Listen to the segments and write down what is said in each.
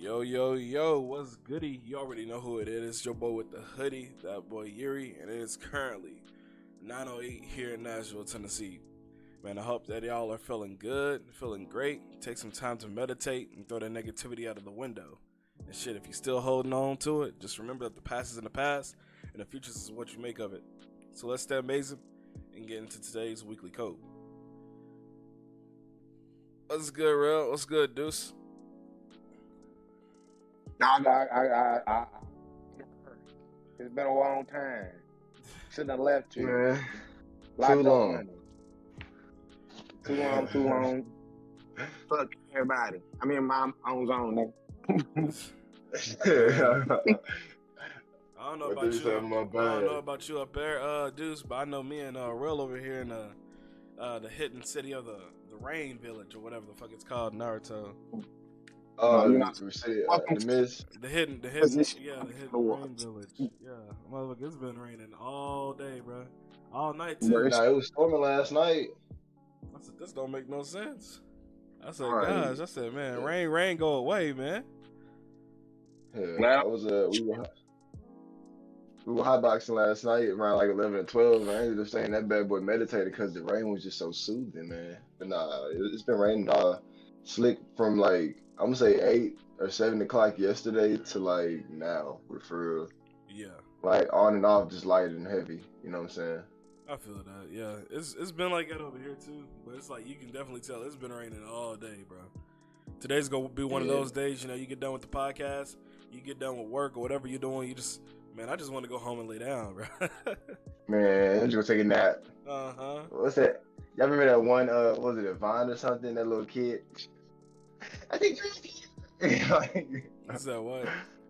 Yo, yo, yo, what's goody? You already know who it is. It's your boy with the hoodie, that boy Yuri, and it is currently 9:08 here in Nashville, Tennessee. Man, I hope that y'all are feeling good, feeling great. Take some time to meditate and throw that negativity out of the window. And shit, if you're still holding on to it, just remember that the past is in the past, and the future is what you make of it. So let's stay amazing and get into today's weekly code. What's good, real? What's good, Deuce? It's been a long time. Shouldn't have left you. Man, Locked too up long. money. Too long. Fuck everybody. I mean, my own zone, nigga. I don't know What about they you. say about I don't know bad? about you up there, Deuce, but I know me and Real over here in the hidden city of the Rain Village or whatever the fuck it's called, Naruto. Oh, You know, we say welcome the to miss. The hidden, position yeah, the hidden the Rain world. Village. Yeah, motherfucker, it's been raining all day, bro, all night Bro, too. it's Nah, it was storming last night. I said this don't make no sense. I said, right. gosh, I said, man, Yeah, rain, go away, man. I was we were hotboxing last night around like 11 or 12. And I ended up saying that bad boy meditated because the rain was just so soothing, man. But nah, it's been raining slick from like I'm gonna say 8 or 7 o'clock yesterday to like now. For real, Yeah, like on and off, just light and heavy. You know what I'm saying? I feel that. Yeah, it's been like that over here too, but it's like you can definitely tell it's been raining all day, bro. Today's gonna be one of Yeah. those days, you get done with the podcast, you get done with work or whatever you're doing, man, I just want to go home and lay down, bro. Man, I'm just gonna take a nap. Uh-huh. What's that? Y'all remember that one? Was it a Vine or something? That little kid. I think. like, Is that what?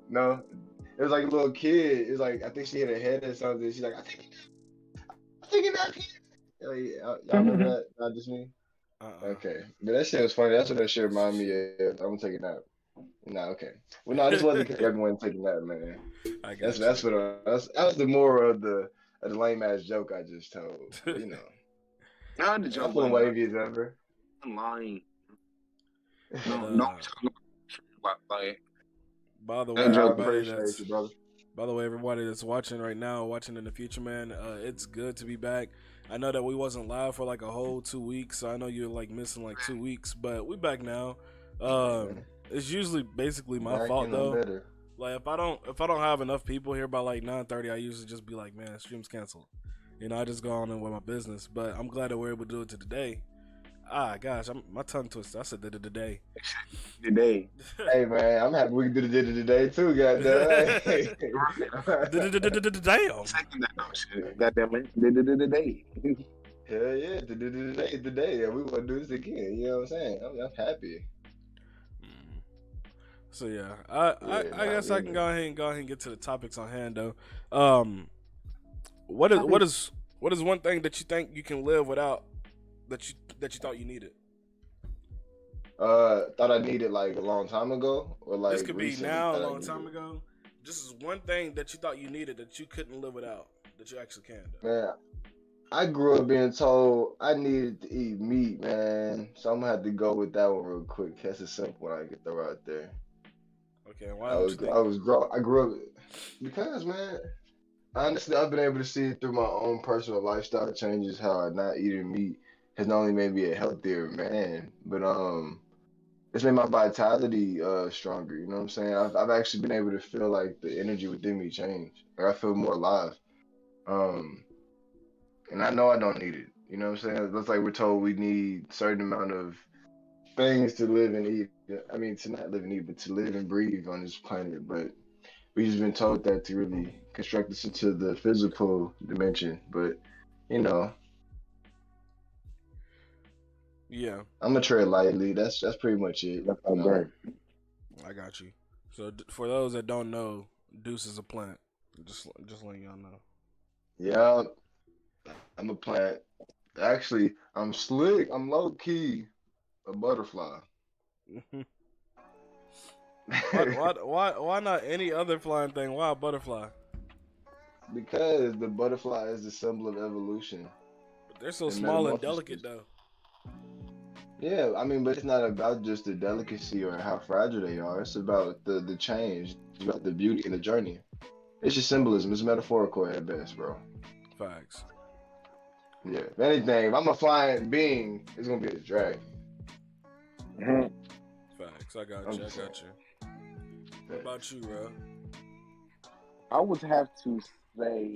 no, it was like a little kid. It was like I think she hit her head or something. She's like, I think it's not here. Y'all remember that? Not just me. Uh-uh. Okay, but that shit was funny. That's what that shit reminded me of. I'm gonna take a nap. Nah, okay. Well, no, this wasn't because everyone taking a nap, man. I That's got that's you. what that was the moral of the lame ass joke I just told. But, Not the I'm joke feeling wasn't wavy as ever. lying. But No, don't talk about like by the I way, that joke. appreciate you, brother. everybody that's watching right now, watching in the future, man, it's good to be back. I know that we wasn't live for like a whole 2 weeks, so I know you're like missing like 2 weeks, but we back now. It's usually basically my Back fault and I'm though. better. Like if I don't have enough people here by like 9:30, I usually just be like, man, stream's canceled. I just go on and with my business. But I'm glad that we're able to do it today. Ah, gosh, my tongue twisted. I said that today. Today. Hey man, I'm happy we did it today too, goddamn. Hey. Damn. Second that shit. Goddamn it. Today. Hell yeah, today. And we want to do this again. You know what I'm saying? I'm happy. So yeah, Yeah, I nah, guess I can really. go ahead and get to the topics on hand though. What is one thing that you think you can live without that you thought you needed? Thought I needed like a long time ago or This like could be recently now, a that I long time needed. ago. This is one thing that you thought you needed that you couldn't live without that you actually can though. Man, I grew up being told I needed to eat meat, man. So I'm gonna have to go with that one real quick. That's a simple one I get throw out there. Okay, why would you think? I grew up because man, honestly I've been able to see it through my own personal lifestyle changes how not eating meat has not only made me a healthier man, but it's made my vitality stronger. You know what I'm saying? I've actually been able to feel like the energy within me change. Like I feel more alive. Um, and I know I don't need it. You know what I'm saying? It's like we're told we need certain amount of things to live and eat. I mean, to not live and eat, but to live and breathe on this planet. But we just been told that to really construct us into the physical dimension. But you know, Yeah, I'm gonna tread lightly. That's pretty much it. That's so great. I got you. So for those that don't know, Deuce is a plant. Just letting y'all know. Yeah, I'm a plant. Actually, I'm slick. I'm low key a butterfly. Why not any other flying thing? Why a butterfly? Because the butterfly is the symbol of evolution But they're so and small and delicate metamorphosis. though. Yeah, I mean, but it's not about just the delicacy or how fragile they are. It's about the change, it's about the beauty and the journey. It's just symbolism. It's metaphorical at best, bro. Facts. Yeah. If anything, if I'm a flying being, it's gonna be a dragon. Mhm. Facts. I got I'm you. I just saying. got you. What about you, bro? I would have to say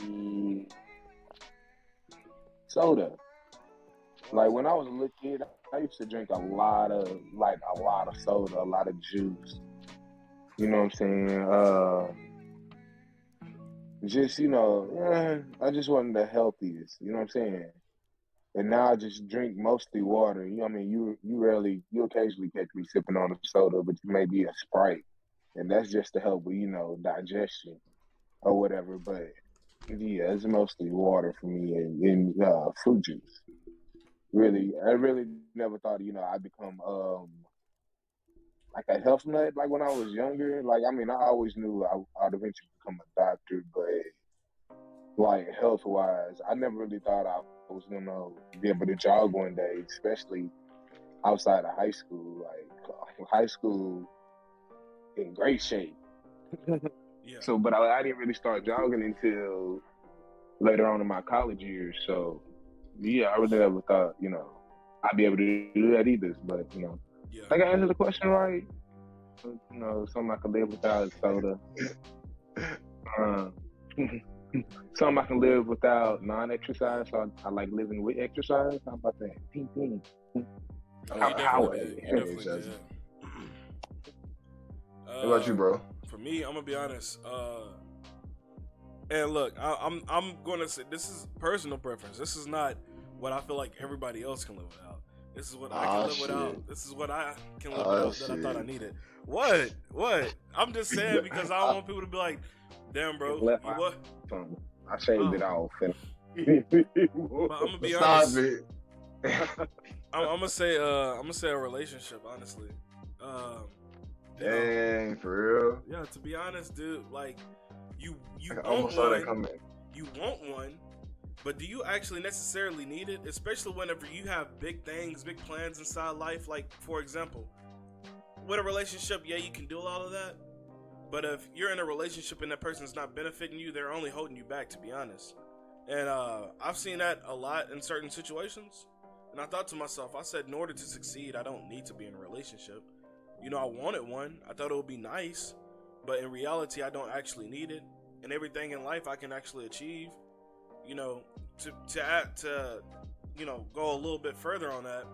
soda. Like when I was a little kid, I used to drink a lot of soda, a lot of juice. You know what I'm saying? Just I just wasn't the healthiest. You know what I'm saying? And now I just drink mostly water. You know what I mean? You occasionally catch me sipping on a soda, but maybe a Sprite, and that's just to help with digestion or whatever. But yeah, it's mostly water for me and fruit juice. Really, I really never thought I'd become like a health nut. Like when I was younger, like I mean, I always knew I'd eventually become a doctor, but like health wise, I never really thought I was gonna be able to jog one day, especially outside of high school. Like high school in great shape. Yeah. So, but I didn't really start jogging until later on in my college years. So, yeah, I really never thought, I'd be able to do that either. But, Yeah. I think I answered the question right. Something I could live without soda. Uh, something I can live without non-exercise. So I like living with exercise. How about that? Ping, ping. Oh, you How definitely did. You Hey, definitely Shazzy. did. How about you, bro? For me, I'm gonna be honest. And look, I'm gonna say this is personal preference. This is not what I feel like everybody else can live without. This is what I can Ah, live without. shit. This is what I can live Ah, without that I thought I shit. needed. What? What? I'm just saying because I don't want people to be like, "Damn, It's bro, left you out what?" something. I shaved it Oh, off. but I'm gonna be Stop honest. it. I'm gonna say a relationship. Honestly, um, Dang, for real? yeah. To be honest, dude, like you I want almost saw that one, coming. you want one, but do you actually necessarily need it? Especially whenever you have big things, big plans inside life. Like for example, with a relationship, yeah, you can do all of that. But if you're in a relationship and that person's not benefiting you, they're only holding you back. To be honest, and I've seen that a lot in certain situations. And I thought to myself, I said, in order to succeed, I don't need to be in a relationship. I wanted one. I thought it would be nice, but in reality, I don't actually need it. And everything in life I can actually achieve. To add to, go a little bit further on that.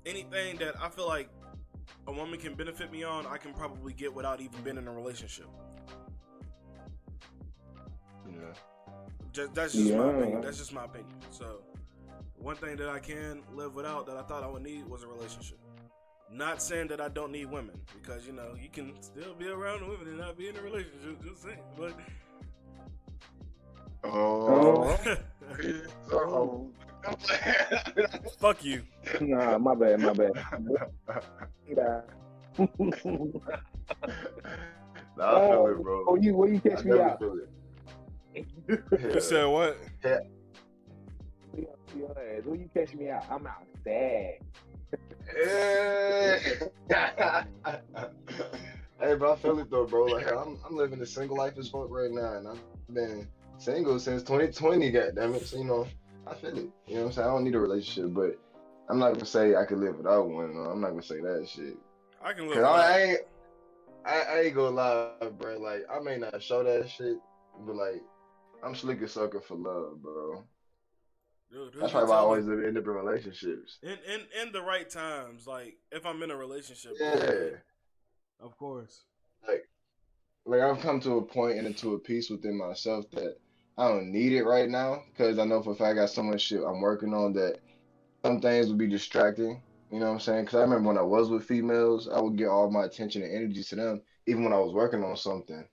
Anything that I feel like a woman can benefit me on, I can probably get without even being in a relationship. Yeah. That's just my opinion. Yeah. That's just my opinion. So, one thing that I can live without that I thought I would need was a relationship. Not saying that I don't need women, because you can still be around women and not be in a relationship. Just saying, but Oh. Oh. fuck you. Nah, my bad. Yeah. Nah, I feel it, bro. Where you I catch me never out? feel it. You said what? Yeah. Where you catch me out? I'm out bad. Hey. Hey, but I feel it though, bro. Like I'm living a single life as fuck right now, and I've been single since 2020. Goddamn it, so I feel it. You know what I'm saying? I don't need a relationship, but I'm not gonna say I could live without one. No, I'm not gonna say that shit. I can live Cause without. I ain't gonna lie, bro. Like I may not show that shit, but like I'm slick as sucker for love, bro. Dude, who That's can probably why I tell me? always end up in relationships. In the right times, like if I'm in a relationship, yeah, but Yeah. of course. Like like I've come to a point and into a peace within myself that I don't need it right now because I know for a fact I got so much shit I'm working on that some things would be distracting. You know what I'm saying? Because I remember when I was with females, I would get all my attention and energy to them, even when I was working on something.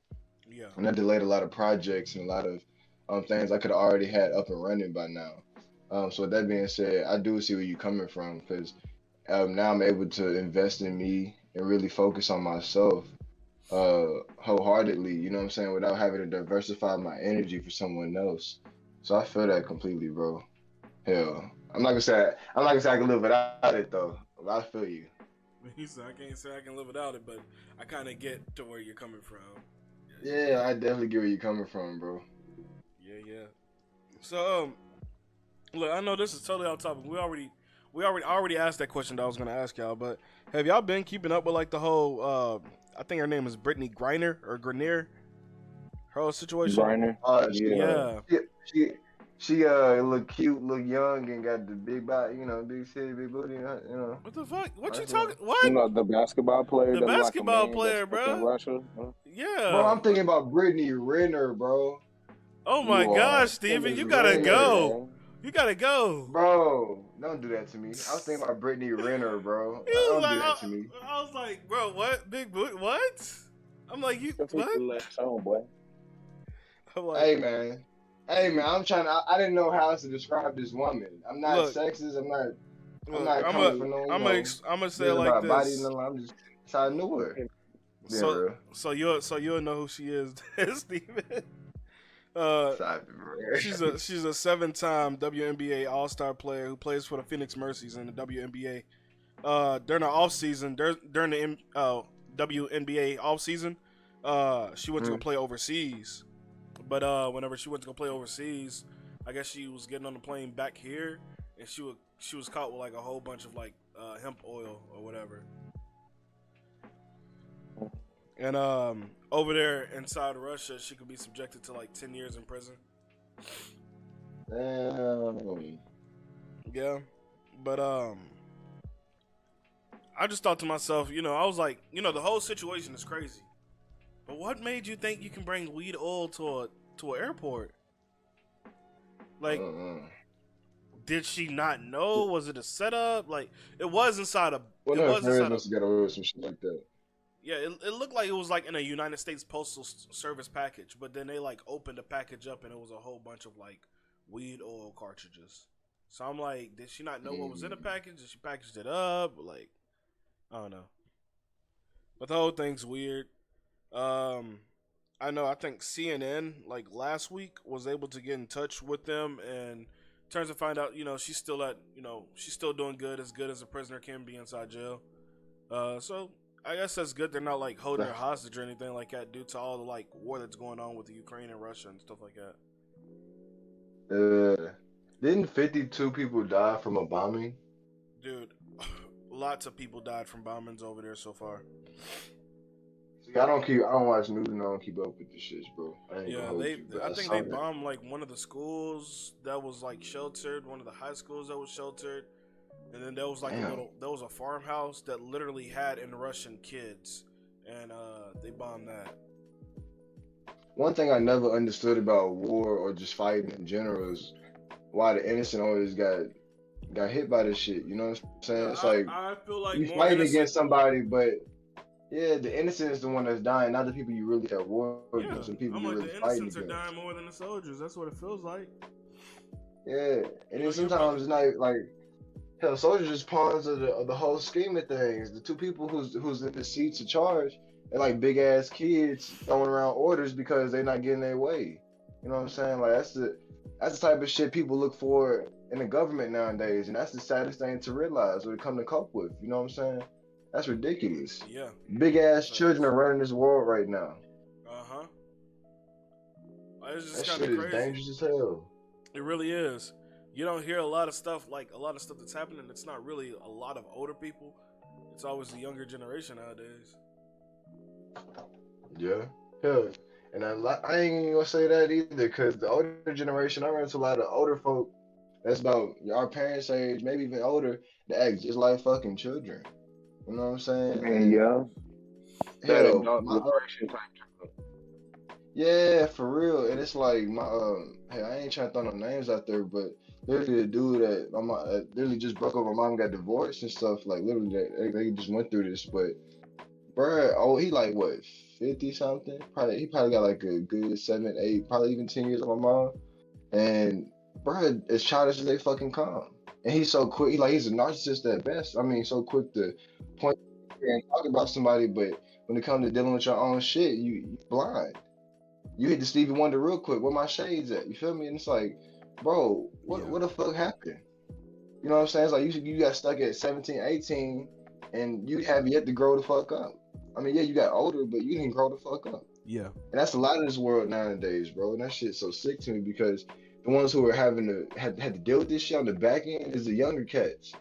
Yeah. And that delayed a lot of projects and a lot of things I could have already had up and running by now. So with that being said, I do see where you're coming from because now I'm able to invest in me and really focus on myself wholeheartedly, you know what I'm saying, without having to diversify my energy for someone else. So I feel that completely, bro. Hell, I'm not gonna say I can live without it though. But I feel you. He said, I can't say I can live without it, but I kind of get to where you're coming from. Yeah, I definitely get where you're coming from, bro. Yeah. So, look, I know this is totally off topic. I already asked that question that I was gonna ask y'all, but have y'all been keeping up with like the whole? I think her name is Brittany Griner or Grenier. Her whole situation. Griner. Yeah. She she look cute, look young, and got the big body, big city, big booty, What the fuck? What you That's talking? what. You What? know the basketball player The that look like a basketball man that's player, stuck in bro. Russia. Bro, Yeah. I'm thinking about Brittany Renner, bro. Oh my You are gosh, Steven, you gotta Renner. go. You gotta go. Bro, don't do that to me. I was thinking about Brittany Renner, bro. He was Don't like, do that to me. I was like, bro, what? Big boot? What? I'm like, you That's what what? you let show, boy. I'm like, Hey man, I'm trying. I didn't know how else to describe this woman. I'm not look, sexist. I'm look. not coming for I'm gonna say it judging like about body. this. No, I'm just. That's how I knew her. Being So, real. you'll know who she is, Steven. Uh, Stop it, bro. she's a 7-time WNBA All-Star player who plays for the Phoenix Mercies in the WNBA. During the off season, during the WNBA off season, she went to go play overseas. But whenever she went to go play overseas, I guess she was getting on the plane back here, and she was caught with like a whole bunch of like hemp oil or whatever. And over there inside Russia, she could be subjected to like 10 years in prison. Damn. Yeah, but I just thought to myself, I was like, the whole situation is crazy. But what made you think you can bring weed oil to an airport? Like, did she not know? Was it a setup? Like, it was inside a. One It of her was friends inside a. must have got away with some shit like that. Yeah, it looked like it was like in a United States Postal Service package, but then they like opened the package up and it was a whole bunch of like weed oil cartridges. So I'm like, did she not know what was in the package? Did she package it up? Like, I don't know. But the whole thing's weird. I know. I think CNN like last week was able to get in touch with them and turns to find out, she's still she's still doing good as a prisoner can be inside jail. So I guess that's good. They're not like holding her hostage or anything like that due to all the like war that's going on with the Ukraine and Russia and stuff like that. Didn't 52 people die from a bombing? Dude, lots of people died from bombings over there so far. See, I don't watch news and I don't keep up with the shits, bro. I think they bombed like one of the schools that was like sheltered, one of the high schools that was sheltered, and then there was like there was a farmhouse that literally had in Russian kids, and they bombed that. One thing I never understood about war or just fighting in general is why the innocent always got hit by this shit. You know what I'm saying? It's like I feel like you fighting against somebody, but yeah, the innocent is the one that's dying, not the people you really at war against. The people I'm you like, really the fighting innocents are against. dying more than the soldiers. That's what it feels like. Yeah, and then sometimes it's not like hell. Soldiers just pawns of the whole scheme of things. The two people who's in the seats of charge, they're like big ass kids throwing around orders because they're not getting their way. You know what I'm saying? Like that's the type of shit people look for in the government nowadays, and that's the saddest thing to realize when it comes to cope with. You know what I'm saying? That's ridiculous. Yeah. Big ass children are running this world right now. It's just That kind shit of is crazy. dangerous as hell. It really is. You don't hear a lot of stuff that's happening. It's not really a lot of older people. It's always the younger generation nowadays. Yeah. Hell. And I ain't even gonna say that either, because the older generation, I run into a lot of older folk that's about our parents' age, maybe even older, that act just like fucking children. You know what I'm saying? And yeah. That Hell, adult liberation type shit. yeah, for real. And it's like hey, I ain't trying to throw no names out there, but literally the dude that my mom literally just broke up. My mom got divorced and stuff. Like literally, they just went through this. But bruh, he like what 50 something? He probably got like a good 7, 8, probably even 10 years on my mom. And bruh, as childish as they fucking come. And he's so quick. He's a narcissist at best. I mean, so quick to point and talk about somebody, but when it comes to dealing with your own shit, you blind. You hit the Stevie Wonder real quick. Where my shades at? You feel me? And it's like, bro, what the fuck happened? You know what I'm saying? It's like you got stuck at 17, 18, and you have yet to grow the fuck up. I mean, yeah, you got older, but you didn't grow the fuck up. Yeah. And that's a lot of this world nowadays, bro. And that shit's so sick to me because the ones who are having to had to deal with this shit on the back end is the younger cats.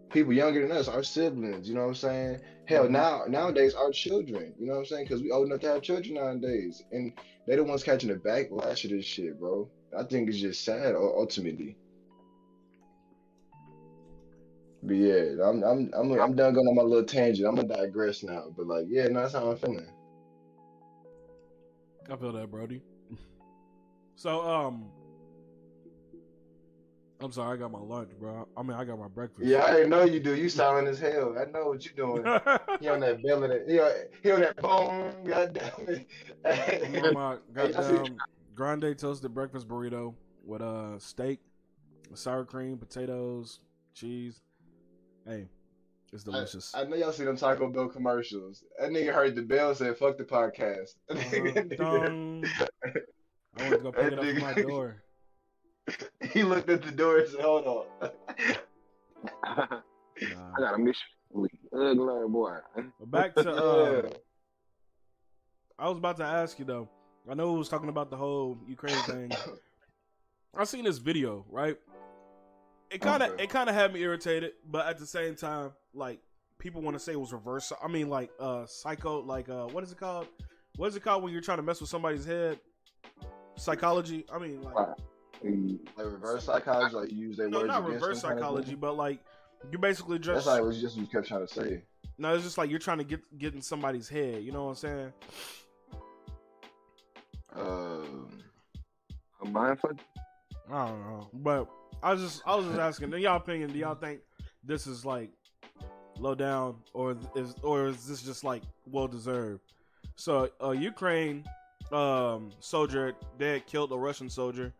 People younger than us, our siblings, you know what I'm saying? Hell, nowadays our children, you know what I'm saying? Because we old enough to have children nowadays, and they the ones catching the backlash of this shit, bro. I think it's just sad, ultimately. But yeah, I'm done going on my little tangent. I'm gonna digress now, but like, yeah, no, that's how I'm feeling. I feel that, Brody. So, I'm sorry, I got my lunch, bro. I mean, I got my breakfast. Yeah, I didn't know you do. You silent as hell. I know what you doing. He on that belly, he on that bone. Goddamn I'm it. on my goddamn grande toasted breakfast burrito with steak, sour cream, potatoes, cheese. Hey, it's delicious. I know y'all see them Taco Bell commercials. That nigga heard the bell say, "Fuck the podcast." Dong. I went to go pick it up from my door. He looked at the door and said, "Hold on." I got a mission. Ugly boy. But back to Yeah. I was about to ask you though. I know we was talking about the whole Ukraine thing. I seen this video, right? It kind of had me irritated, but at the same time, like people want to say it was reverse. I mean, like psycho, like what is it called? What is it called when you're trying to mess with somebody's head? Psychology. I mean, like reverse psychology, like you use their words. No, not reverse psychology, but like you basically just. That's like what you kept trying to say. No, it's just like you're trying to get in somebody's head. You know what I'm saying? A mind fuck? I don't know, but I was just asking. In y'all opinion, do y'all think this is like low down, or is this just like well deserved? So, Ukraine soldier, they had killed a Russian soldier.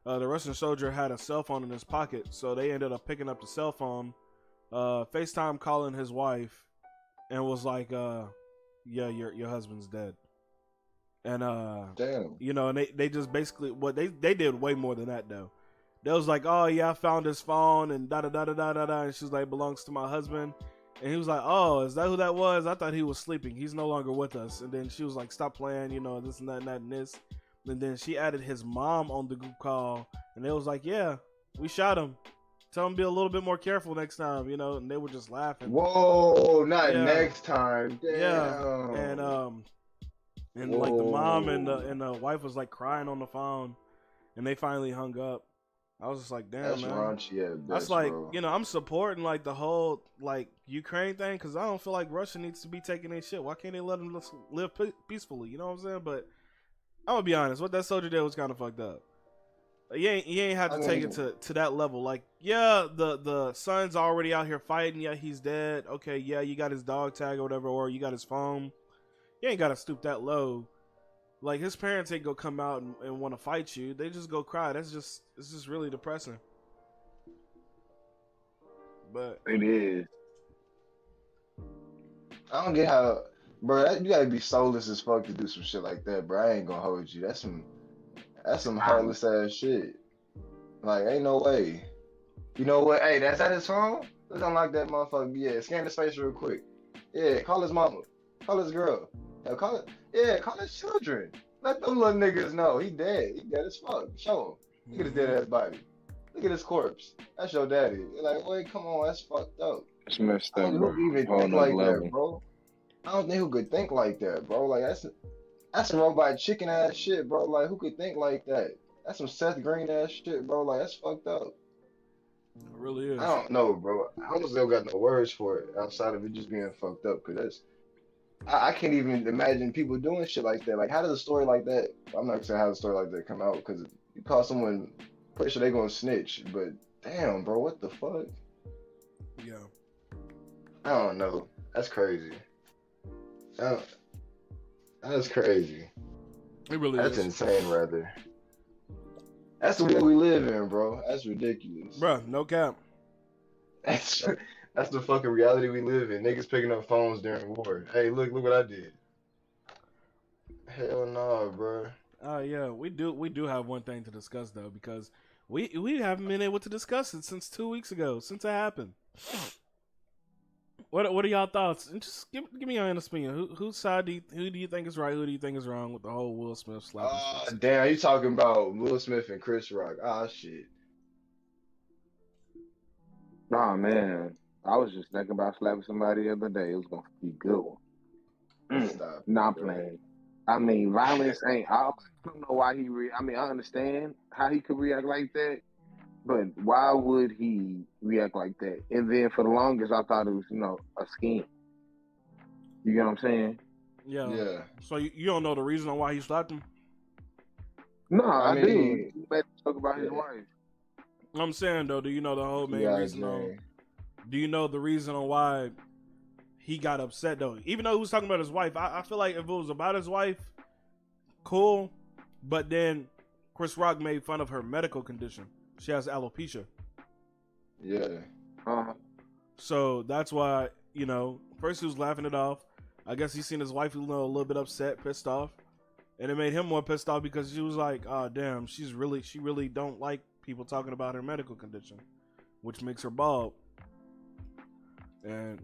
The Russian soldier had a cell phone in his pocket, so they ended up picking up the cell phone, FaceTime calling his wife, and was like, "Yeah, your husband's dead." And damn, you know, and they just basically they did way more than that though. They was like, "Oh yeah, I found his phone and da da da da da da da," and she's like, "Belongs to my husband." And he was like, "Oh, is that who that was? I thought he was sleeping. He's no longer with us." And then she was like, "Stop playing, you know, this and that and that and this." And then she added his mom on the group call, and they was like, "Yeah, we shot him. Tell him to be a little bit more careful next time," you know. And they were just laughing. Whoa, not next time. Damn. Yeah, and like the mom and the wife was like crying on the phone, and they finally hung up. I was just like, damn, that's man. Raunchy at best, that's like, bro. you know, I'm supporting like the whole like Ukraine thing because I don't feel like Russia needs to be taking their shit. Why can't they let them live peacefully? You know what I'm saying? But I'm gonna be honest, what that soldier did was kind of fucked up. Like, you ain't have to take it to that level. Like, yeah, the son's already out here fighting. Yeah, he's dead. Okay, yeah, you got his dog tag or whatever, or you got his phone. You ain't gotta stoop that low. Like, his parents ain't gonna come out and want to fight you. They just go cry. It's just really depressing. But it is. I don't get how, bro. You gotta be soulless as fuck to do some shit like that, bro. I ain't gonna hold you. That's some heartless ass shit. Like, ain't no way. You know what? Hey, that's at his phone. Let's unlock that motherfucker. Yeah, scan his face real quick. Yeah, call his mama. Call his girl. Call his children. Let them little niggas know he dead. He dead as fuck. Show him. Look at his dead ass body. Look at his corpse. That's your daddy. You're like, wait, come on, that's fucked up. It's messed I up, don't bro. know who even think like that, bro. I don't think who could think like that, bro. Like that's some robot chicken ass shit, bro. Like who could think like that? That's some Seth Green ass shit, bro. Like that's fucked up. it really is. I don't know, bro. I almost don't got no words for it outside of it just being fucked up. Cause that's I can't even imagine people doing shit like that. Like how does a story like that? I'm not saying how a story like that come out because you call someone, pretty sure they gonna snitch. But damn, bro, what the fuck? Yeah. I don't know. That's crazy. That's crazy. It really That's is. insane, rather. That's the world we live in, bro. That's ridiculous. Bruh, no cap. That's the fucking reality we live in. Niggas picking up phones during war. Hey, look what I did. Hell no, bro. Yeah, we do have one thing to discuss though, because We haven't been able to discuss it since 2 weeks ago, since it happened. What are y'all thoughts? And just give me your honest opinion. Whose side who do you think is right? Who do you think is wrong with the whole Will Smith slapping shit? Damn, you talking about Will Smith and Chris Rock? Ah, shit. Nah, man. I was just thinking about slapping somebody the other day. It was gonna be a good one. Stop. Not playing. I mean, violence ain't. I don't know why he. I mean, I understand how he could react like that, but why would he react like that? And then for the longest, I thought it was, a scheme. You get what I'm saying? Yeah. So you don't know the reason on why he slapped him? No, I I mean, do. He made him talk about his wife. I'm saying though, do you know the whole main reason on? Do you know the reason on why he got upset though? Even though he was talking about his wife, I feel like if it was about his wife, cool. But then Chris Rock made fun of her medical condition. She has alopecia. Yeah. So that's why, first he was laughing it off. I guess he seen his wife, a little bit upset, pissed off. And it made him more pissed off because she was like, oh damn, she really don't like people talking about her medical condition, which makes her bald. And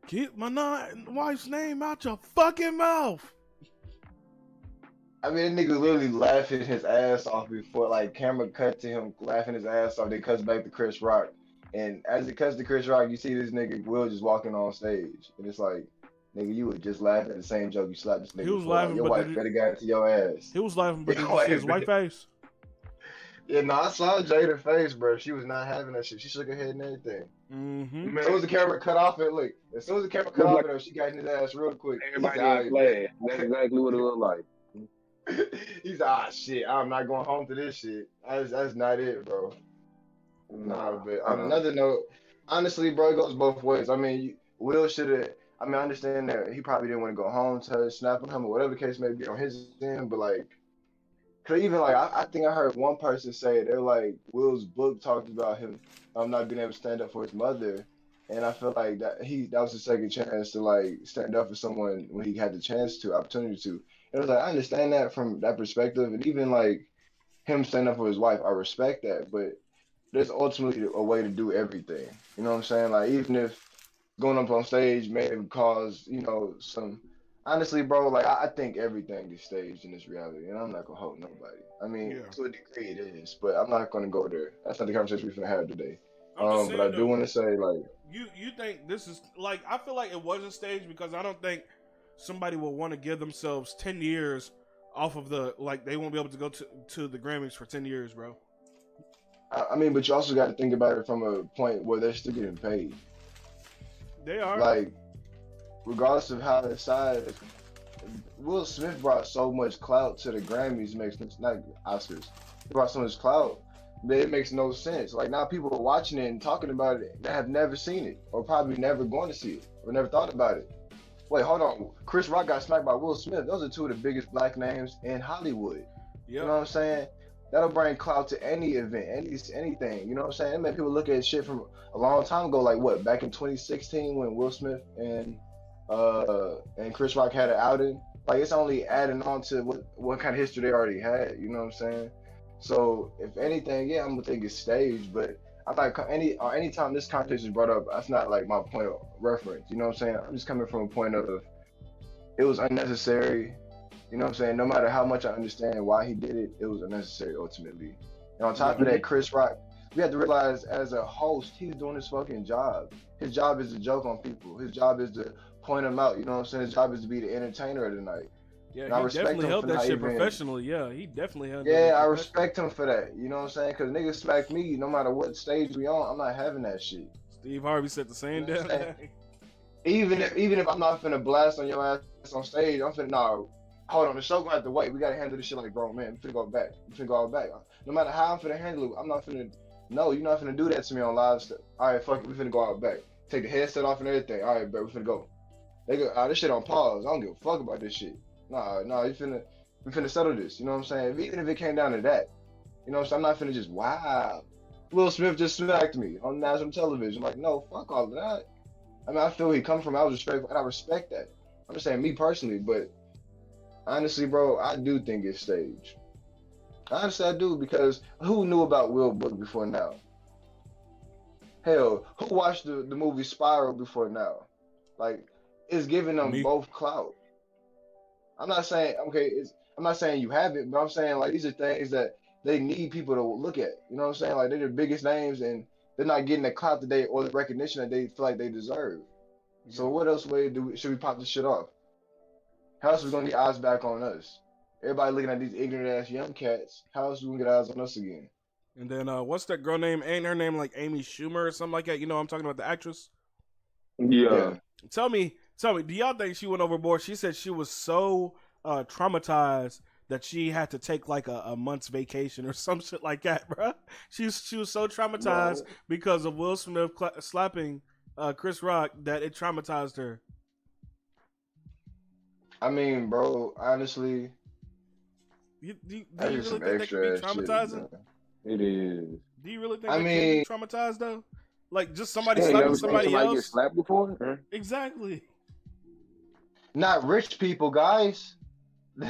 keep my wife's name out your fucking mouth. I mean, that nigga literally laughing his ass off before, like, camera cut to him laughing his ass off. Then cuts back to Chris Rock. And as it cuts to Chris Rock, you see this nigga Will just walking on stage. And it's like, nigga, you would just laugh at the same joke you slapped this nigga. He was laughing, like, your wife better got into your ass. He was laughing, but did you see his white face? Yeah, no, I saw Jada's face, bro. She was not having that shit. She shook her head and everything. Mm-hmm. As soon as the camera cut off it, look. As soon as the camera cut off it, she got in his ass real quick. Everybody ain't glad. That's exactly what it looked like. He's like, shit, I'm not going home to this shit. That's not it, bro. Nah, but on another note, honestly, bro, it goes both ways. I mean, Will should have. I mean, I understand that he probably didn't want to go home to her, snapping him, or whatever the case may be on his end, but like, cause even like I think I heard one person say they're like Will's book talked about him not being able to stand up for his mother, and I feel like that was his second chance to like stand up for someone when he had the opportunity to. And it was like I understand that from that perspective, and even like him standing up for his wife, I respect that, but there's ultimately a way to do everything. You know what I'm saying? Like even if going up on stage may have caused some. Honestly, bro, like I think everything is staged in this reality, and I'm not gonna hold nobody. I mean, to a degree it is, but I'm not gonna go there. That's not the conversation we're gonna have today. But I do want to say, like, you think this is like I feel like it wasn't staged because I don't think somebody will want to give themselves 10 years off of they won't be able to go to the Grammys for 10 years, bro. I mean, but you also got to think about it from a point where they're still getting paid. They are. Like, regardless of how the side, Will Smith brought so much clout to the Grammys, not Oscars. He brought so much clout that it makes no sense. Like now people are watching it and talking about it that have never seen it or probably never going to see it or never thought about it. Wait, hold on. Chris Rock got smacked by Will Smith. Those are two of the biggest black names in Hollywood. Yep. You know what I'm saying? That'll bring clout to any event, anything. You know what I'm saying? It made people look at shit from a long time ago, like what, back in 2016 when Will Smith and Chris Rock had an outing. Like it's only adding on to what kind of history they already had. You know what I'm saying? So if anything, yeah, I'm gonna think it's staged. But I like anytime this conversation is brought up, that's not like my point of reference. You know what I'm saying? I'm just coming from a point of it was unnecessary. You know what I'm saying? No matter how much I understand why he did it, it was unnecessary ultimately. And on top of that, Chris Rock, we have to realize as a host, he's doing his fucking job. His job is to joke on people. His job is to point them out. You know what I'm saying? His job is to be the entertainer of the night. Yeah, he definitely held that shit professionally. Yeah, he definitely held that. Yeah, I respect him for that. You know what I'm saying? Because niggas smack me no matter what stage we on. I'm not having that shit. Steve Harvey said the same damn thing. Even if I'm not finna blast on your ass on stage, I'm finna hold on, the show gonna have to wait. We gotta handle this shit like grown man. We finna go back. No matter how I'm finna handle it, I'm not finna. No, you're not finna do that to me on live stuff. All right, fuck it. We finna go out back. Take the headset off and everything. All right, bro, we finna go. They go, this shit on pause. I don't give a fuck about this shit. Nah, we finna settle this. You know what I'm saying? Even if it came down to that, you know what I'm saying? I'm not finna just wow. Will Smith just smacked me on national television. Like, no, fuck all of that. I mean, I feel where he come from. I was respectful, and I respect that. I'm just saying me personally, but honestly, bro, I do think it's staged. Honestly, I do, because who knew about Will Book before now? Hell, who watched the movie Spiral before now? Like, it's giving them Me. both clout. I'm not saying okay, I'm not saying you haven't, but I'm saying like these are things that they need people to look at. You know what I'm saying? Like they're the biggest names, and they're not getting the clout that they or the recognition that they feel like they deserve. So Yeah. what else way should we pop this shit off? How else we gonna get eyes back on us? Everybody looking at these ignorant ass young cats. How else we gonna get eyes on us again? And then what's that girl name? Ain't her name like Amy Schumer or something like that? You know, I'm talking about the actress. Yeah. Yeah. Tell me, do y'all think she went overboard? She said she was so traumatized that she had to take like a month's vacation or some shit like that, bro. She was so traumatized Bro, because of Will Smith slapping Chris Rock that it traumatized her. I mean, bro, honestly, Do that's you just really some think that could be extra ass shit, traumatizing? bro. It is. Do you really think I that can be mean, traumatized though? Like just somebody You ain't slapping never seen somebody somebody get else? slapped before? Huh? Exactly. not rich people, guys. I'm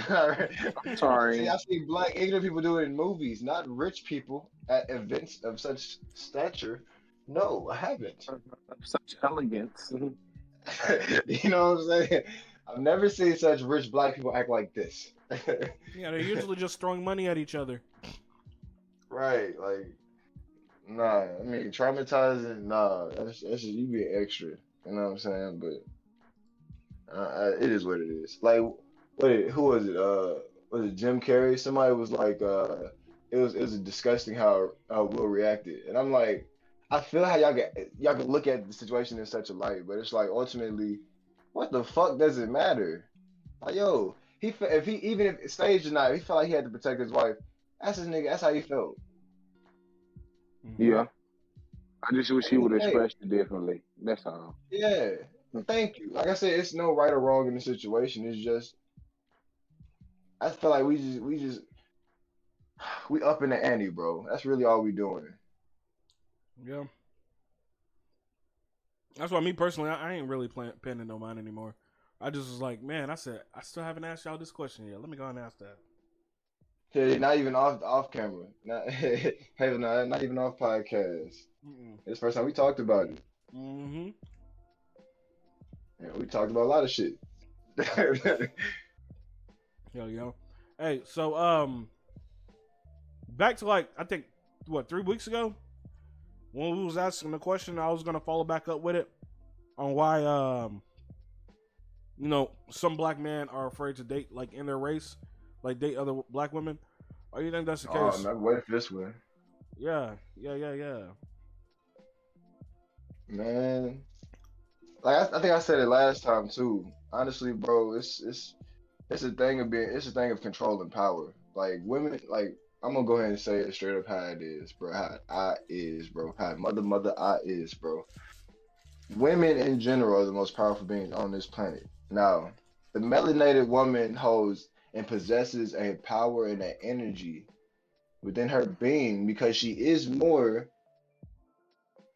See, sorry. I see black ignorant people do it in movies, not rich people at events of such stature. No, I haven't. Such elegance. You know what I'm saying? I've never seen such rich black people act like this. Yeah, they're usually just throwing money at each other. Right, like nah. I mean, traumatizing. Nah, that's just you being extra. You know what I'm saying? But it is what it is. Like, wait, who was it? Was it Jim Carrey? Somebody was like, it was disgusting how Will reacted, and I'm like, I feel how y'all can look at the situation in such a light, but it's like ultimately, what the fuck does it matter? Like, yo, if he even if staged or not, if he felt like he had to protect his wife. That's his nigga. That's how he felt. Mm-hmm. Yeah. I just wish he would have Hey, expressed it differently. That's all. yeah. Thank you. Like I said, it's no right or wrong in the situation. It's just I feel like we up in the ante, bro. That's really all we doing. Yeah. That's why me personally, I ain't really paying no mind anymore. I just was like, man, I said I still haven't asked y'all this question yet. Let me go and ask that. Hey, not even off camera. Not hey, not even off podcast. Mm-mm. It's the first time we talked about it. Mm-hmm. Yeah, we talked about a lot of shit. Hell yeah. Hey, so back to like I think what 3 weeks ago when we was asking the question, I was gonna follow back up with it on why some black men are afraid to date like in their race, like date other black women. Or you think that's the Oh case? man, wait for this one, Yeah. man. Like I think I said it last time too. Honestly, bro, it's a thing of it's a thing of control and power. Like women, like I'm gonna go ahead and say it straight up how it is, bro. How I is, bro. How mother I is, bro. Women in general are the most powerful beings on this planet. Now, the melanated woman holds and possesses a power and an energy within her being because she is more,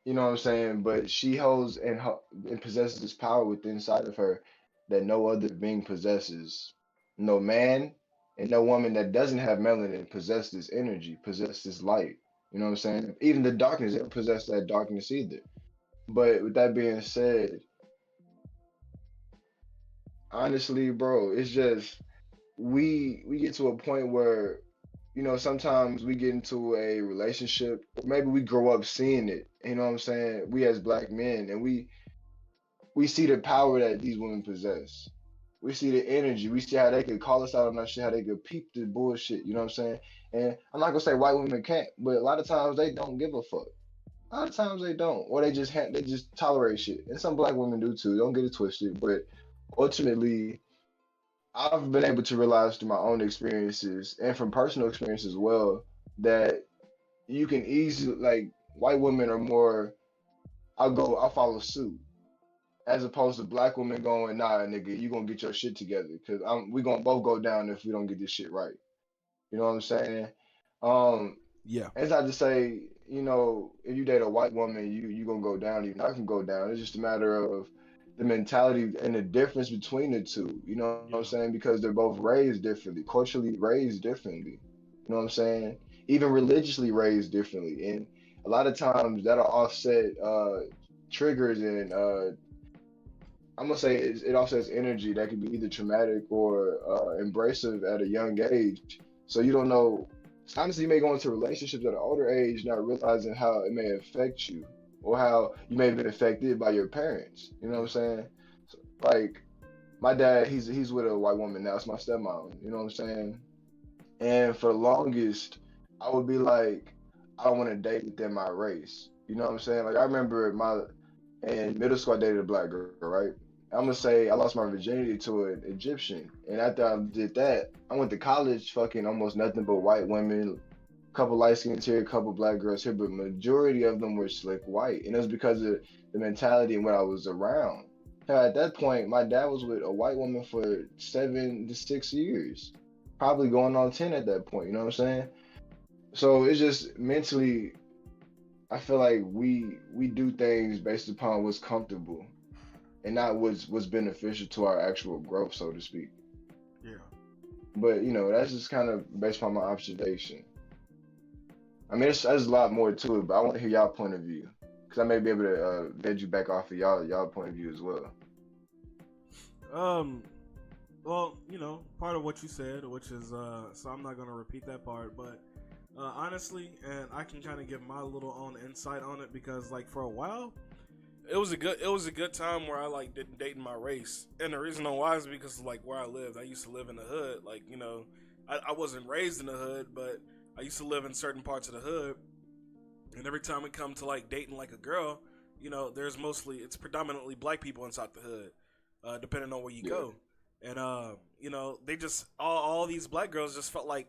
you know what I'm saying? But she holds and possesses this power within inside of her that no other being possesses. No man and no woman that doesn't have melanin possess this energy, possess this light. You know what I'm saying? Even the darkness, they don't possess that darkness either. But with that being said, honestly, bro, it's just we get to a point where sometimes we get into a relationship, or maybe we grow up seeing it. You know what I'm saying? We as black men, and we see the power that these women possess. We see the energy. We see how they could call us out on our shit, how they could peep the bullshit. You know what I'm saying? And I'm not gonna say white women can't, but a lot of times they don't give a fuck. A lot of times they don't, or they just tolerate shit. And some black women do too. Don't get it twisted. But ultimately, I've been able to realize through my own experiences and from personal experience as well that you can easily like white women are more. I'll follow suit as opposed to black women going, nah, nigga, you gonna get your shit together because we gonna both go down if we don't get this shit right. You know what I'm saying? Um, Yeah. it's not to say, if you date a white woman, you gonna go down, even I can go down. It's just a matter of the mentality and the difference between the two. You know what I'm Yeah. saying? Because they're both raised differently, culturally raised differently. You know what I'm saying? Even religiously raised differently, and a lot of times that'll offset triggers and I'm gonna say it offsets energy that can be either traumatic or embracive at a young age. So you don't know. Honestly, you may go into relationships at an older age, not realizing how it may affect you, or how you may have been affected by your parents. You know what I'm saying? So, like my dad, he's with a white woman now. It's my stepmom. You know what I'm saying? And for the longest, I would be like, I don't want to date within my race. You know what I'm saying? Like I remember in middle school, I dated a black girl, right? I'm gonna say I lost my virginity to an Egyptian, and after I did that, I went to college, fucking almost nothing but white women, couple light skins here, a couple black girls here, but majority of them were slick white, and it was because of the mentality and what I was around. Hell, at that point, my dad was with a white woman for 7 to 6 years, probably going on 10 at that point. You know what I'm saying? So it's just mentally, I feel like we do things based upon what's comfortable and not what's beneficial to our actual growth, so to speak. Yeah. But that's just kind of based upon my observation. I mean, there's a lot more to it, but I want to hear y'all point of view because I may be able to veg you back off of y'all point of view as well. Well, part of what you said, which is so I'm not gonna repeat that part, but honestly, and I can kind of give my little own insight on it because, like, for a while, it was a good time where I like didn't date in my race, and the reason why is because like where I lived, I used to live in the hood. Like, I wasn't raised in the hood, but I used to live in certain parts of the hood, and every time it come to like dating like a girl, it's predominantly black people inside the hood, depending on where you go, and they just all these black girls just felt like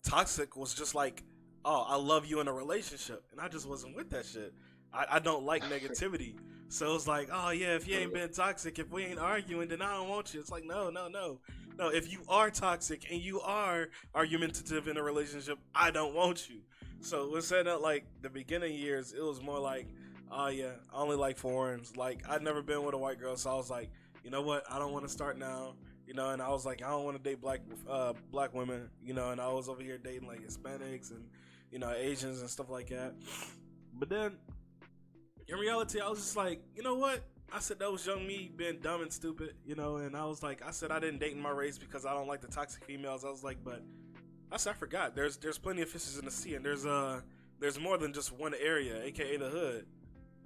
toxic was just like, oh, I love you in a relationship, and I just wasn't with that shit. I don't like negativity. So it's like, oh yeah, if you ain't been toxic, if we ain't arguing, then I don't want you. It's like, no. If you are toxic and you are argumentative in a relationship, I don't want you. So we're saying that like the beginning years, it was more like, oh yeah, I only like foreigns. Like I'd never been with a white girl, so I was like, you know what, I don't want to start now. And I was like, I don't want to date black women. And I was over here dating like Hispanics and Asians and stuff like that. But then in reality, I was just like, you know what? I said that was young me being dumb and stupid, and I was like, I said I didn't date in my race because I don't like the toxic females. I was like, but I forgot. There's plenty of fishes in the sea, and there's more than just one area, aka the hood.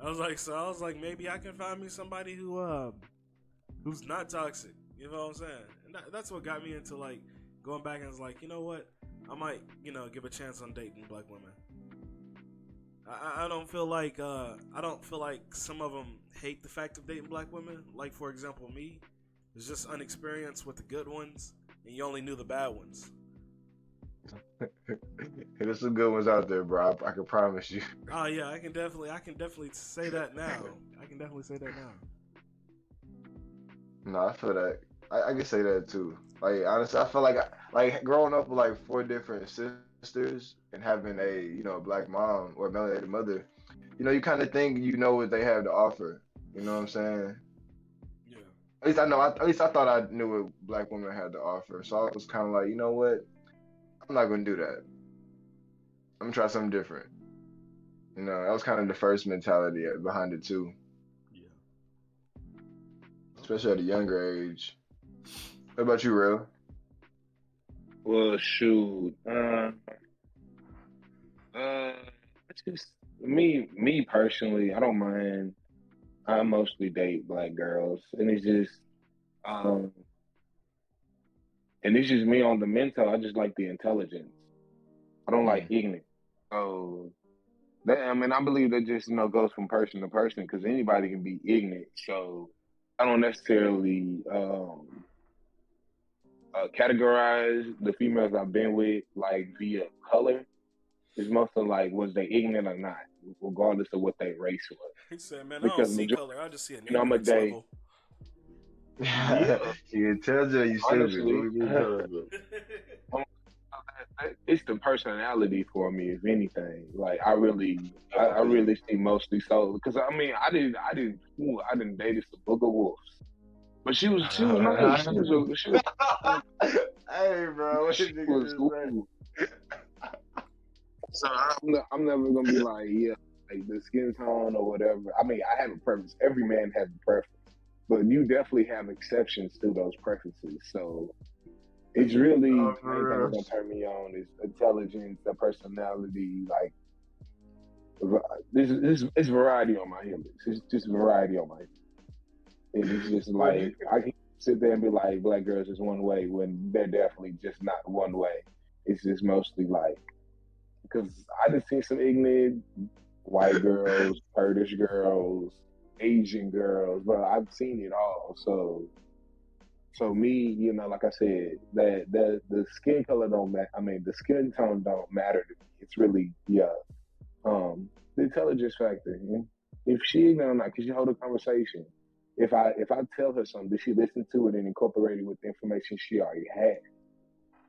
I was like, maybe I can find me somebody who's not toxic. You know what I'm saying? And that's what got me into like going back and was like, you know what? I might, give a chance on dating black women. I don't feel like some of them hate the fact of dating black women. Like, for example, me is just unexperienced with the good ones, and you only knew the bad ones. There's some good ones out there, bro. I can promise you. Oh yeah, I can definitely say that now. No, I feel that. I can say that too. Like honestly, I feel like growing up with like 4 different sisters and having a black mom or a melanated mother, you kind of think you know what they have to offer. You know what I'm saying? Yeah. At least I know. At least I thought I knew what black women had to offer. So I was kind of like, you know what? I'm not gonna do that. I'm gonna try something different. That was kind of the first mentality behind it too. Yeah. Especially at a younger age. What about you, Real? Well, shoot. It's just me personally. I don't mind. I mostly date black girls, and um, it's just me on the mental. I just like the intelligence. I don't like ignorance. So I believe that just goes from person to person because anybody can be ignorant. So I don't necessarily categorize the females I've been with like via color. It's mostly like was they ignorant or not, regardless of what their race was. He said, "Man, I Because don't see color. I just see an I'm a ignorance day. level." Yeah, You tells you you stupid. honestly, What you telling it's the personality for me, if anything. Like I really see mostly so because I didn't dated some booger wolves, but she was nice. She was Hey, bro, what she did was you cool. So I'm never gonna be like, yeah, like the skin tone or whatever. I mean, I have a preference. Every man has a preference, but you definitely have exceptions to those preferences. So it's really Oh, the main for thing real. that's gonna turn me on is intelligence, the personality, like this it's variety on my hit list. It's just variety on my hit list. It's just But like I can sit there and be like black girls is one way when they're definitely just not one way. It's just mostly like because I just seen some ignorant white girls, Kurdish girls, Asian girls, but I've seen it all. So me, you know, like I said, that the skin color don't matter. I mean, the skin tone don't matter to me. It's really the intelligence factor. You know? If she ignorant or not, because you hold a conversation. If I tell her something, does she listen to it and incorporate it with the information she already had?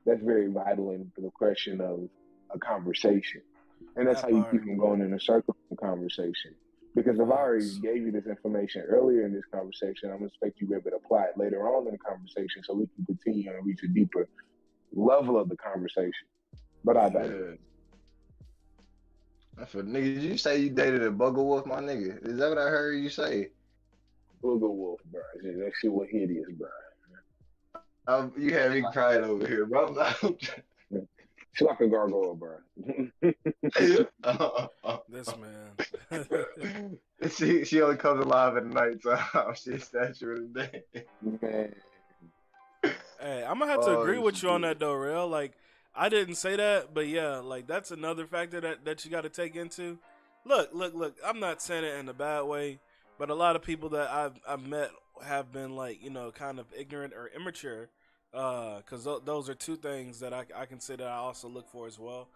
That's very vital in the question of a conversation. And that's That how you part. keep from going in a circle of conversation. Because if I already Facts. gave you this information earlier in this conversation, I'm going to expect you to be able to apply it later on in the conversation so we can continue and reach a deeper level of the conversation. But I digress. yeah. I feel, nigga, did you say you dated a bugger wolf, my nigga? Is that what I heard you say? Booger Wolf, bro. That shit was hideous, bro. You had me crying over here, bro. She like a gargoyle, bro. This man. she only comes alive at night time. She's statue of the day. Man. Hey, I'm gonna have to agree with you on that though, real. Like, I didn't say that, but yeah, like that's another factor that you got to take into. Look. I'm not saying it in a bad way, but a lot of people that I've met have been like, you know, kind of ignorant or immature. Because those are two things that I can say that I also look for as well.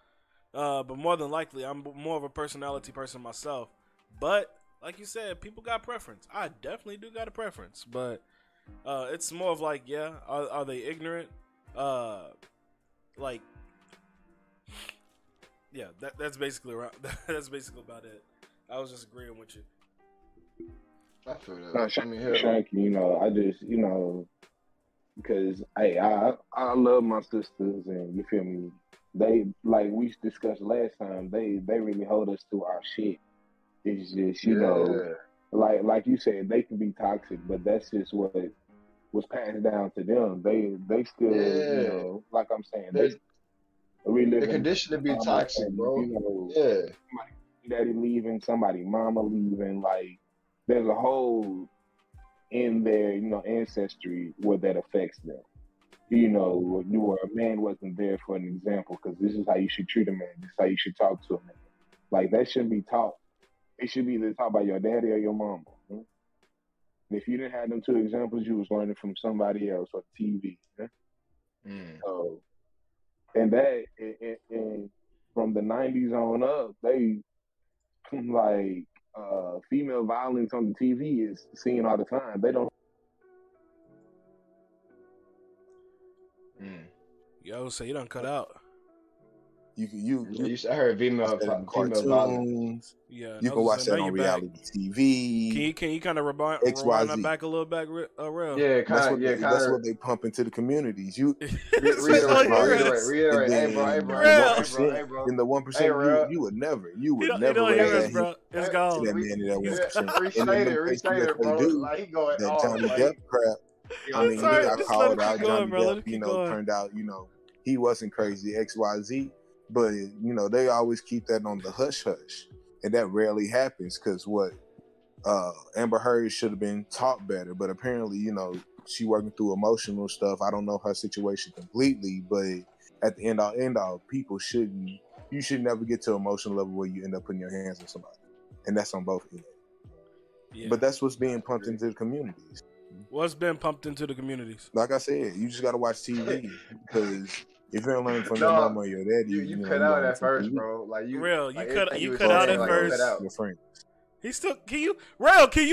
But more than likely, I'm more of a personality person myself. But like you said, people got preference. I definitely do got a preference, but it's more of like, yeah, are they ignorant? Like, yeah, that's basically right. That's basically about it. I was just agreeing with you. I feel that. No, I mean, hell. Shanky, you know, I just, you know, because hey, I love my sisters, and you feel me. They like we discussed last time. They really hold us to our shit. It's just you know, like you said, they can be toxic, but that's just what was passed down to them. They still you know, like I'm saying, they They're reliving conditioned to be toxic, and, bro. you know, Yeah. somebody daddy leaving, somebody mama leaving. Like there's a whole in their you know ancestry where that affects them. You know, you or a man wasn't there for an example because this is how you should treat a man. This is how you should talk to a man. Like that shouldn't be taught. It should be either taught by your daddy or your mama. And if you didn't have them two examples, you was learning from somebody else or TV. So, and that, and from the '90s on up, they like female violence on the TV is seen all the time. They don't. Yo, so you done cut out. I heard female violence. Cartoons. Yeah, you can watch that on reality TV. Can you kind of rewind that back a little back, real? Yeah, that's what they pump into the communities. You reiterate. Hey, bro. In the 1%, you would never hear us, bro. It's gone. To that man that 1%. Restate it, bro. Like he going that off. Johnny Depp crap. I mean, he got called out. Johnny Depp, you know, turned out, you know, he wasn't crazy, XYZ. But, you know, they always keep that on the hush-hush. And that rarely happens because Amber Heard should have been taught better. But apparently, you know, she working through emotional stuff. I don't know her situation completely. But at the end all, you should never get to an emotional level where you end up putting your hands on somebody. And that's on both ends. Yeah. But that's what's being pumped into the communities. What's been pumped into the communities? Like I said, you just got to watch TV because if you don't learn from your mama or your daddy, you cut out at first, bro. Like you cut out at first. Your friend. He still can you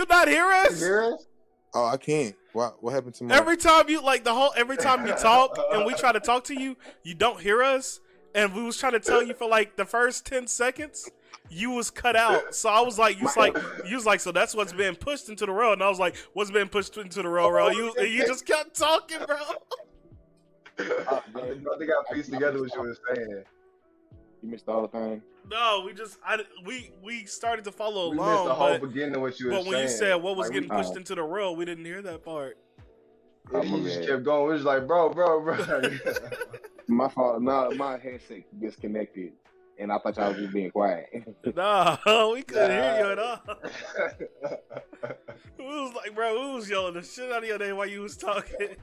not hear us? Oh, I can't. What happened to my every time you every time you talk and we try to talk to you, you don't hear us. And we was trying to tell you for like the first 10 seconds, you was cut out. So I was like, you was like, so that's what's being pushed into the road. And I was like, what's being pushed into the road, bro? You just kept talking, bro. I think I pieced together what you were saying. You missed the whole thing. No, we started to follow We along. missed the whole beginning of what you were saying. But when you said what was like, getting pushed into the rail, we didn't hear that part. He just kept going. We was like, bro. My fault. No, my headset disconnected, and I thought y'all was just being quiet. No, we couldn't hear you at all. It was like, bro, we was yelling the shit out of your name while you was talking.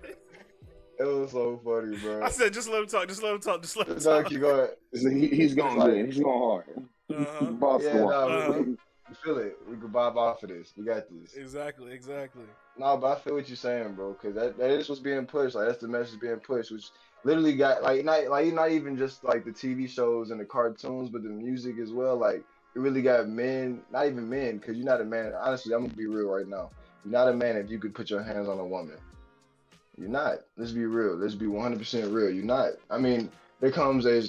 It was so funny, bro. I said, just let him talk. Just let him talk. Just let him No, talk. keep going. He's going good. He's going hard. Boss You feel it. We can vibe off of this. We got this. Exactly. No, but I feel what you're saying, bro. Because that is what's being pushed. Like that's the message being pushed, which literally got not even just like the TV shows and the cartoons, but the music as well. Like it really got men, not even men, because you're not a man. Honestly, I'm gonna be real right now. You're not a man if you could put your hands on a woman. You're not. Let's be real. Let's be 100% real. You're not. I mean, there comes a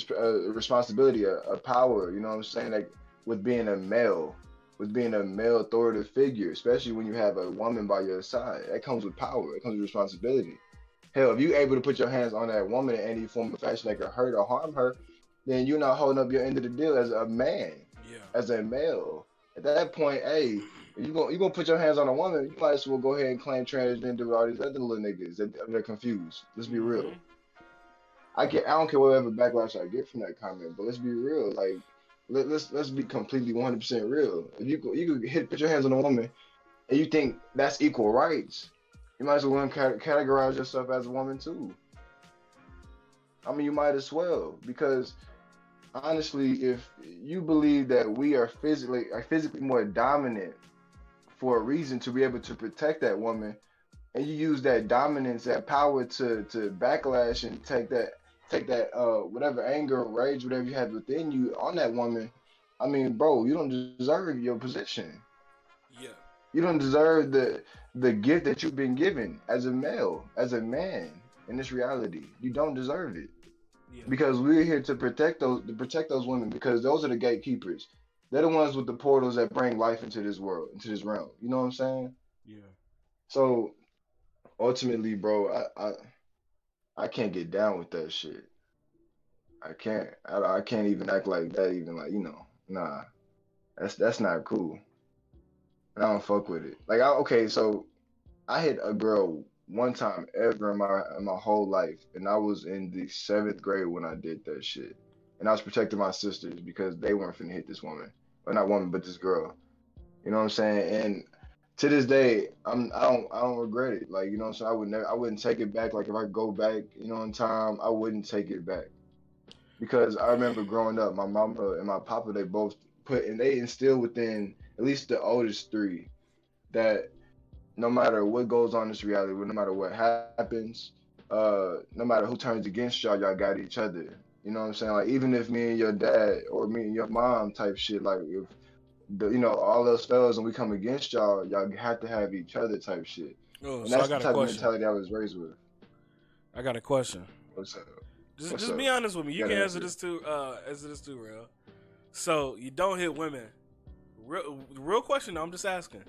responsibility, a power. You know what I'm saying? Like with being a male authoritative figure, especially when you have a woman by your side, that comes with power. It comes with responsibility. Hell, if you're able to put your hands on that woman in any form of fashion that could hurt or harm her, then you're not holding up your end of the deal as a man, as a male. At that point, hey, if you're gonna put your hands on a woman, you might as well go ahead and claim transgender with all these other little niggas that they're confused. Let's be real. I don't care whatever backlash I get from that comment, but let's be real. Like, let's be completely 100% real. If you could put your hands on a woman, and you think that's equal rights, you might as well categorize yourself as a woman too. I mean, you might as well, because honestly, if you believe that we are physically more dominant for a reason to be able to protect that woman, and you use that dominance, that power to backlash and take that whatever anger or rage, whatever you have within you on that woman, I mean, bro, you don't deserve your position. Yeah. You don't deserve the gift that you've been given as a male, as a man in this reality. You don't deserve it. Yeah. Because we're here to protect those women, because those are the gatekeepers. They're the ones with the portals that bring life into this world, into this realm. You know what I'm saying? Yeah. So ultimately, bro, I can't get down with that shit. I can't. I can't even act like that. Even like, nah, that's not cool. I don't fuck with it. Like, so I hit a girl one time ever in my whole life, and I was in the 7th grade when I did that shit, and I was protecting my sisters because they weren't finna hit this woman, or not woman, but this girl. You know what I'm saying? And to this day, I don't regret it. Like, you know what I'm saying? I wouldn't take it back. Like if I go back, in time, I wouldn't take it back, because I remember growing up, my mama and my papa, they both they instilled within at least the oldest 3 that no matter what goes on in this reality, no matter what happens, no matter who turns against y'all got each other. You know what I'm saying? Like even if me and your dad or me and your mom type shit, like if all else fails and we come against y'all have to have each other type shit. Oh, and so that's I got the type a of question. mentality I was raised with. I got a question. What's up? Just be honest with me. You can answer this too, real. So you don't hit women. Real question. I'm just asking.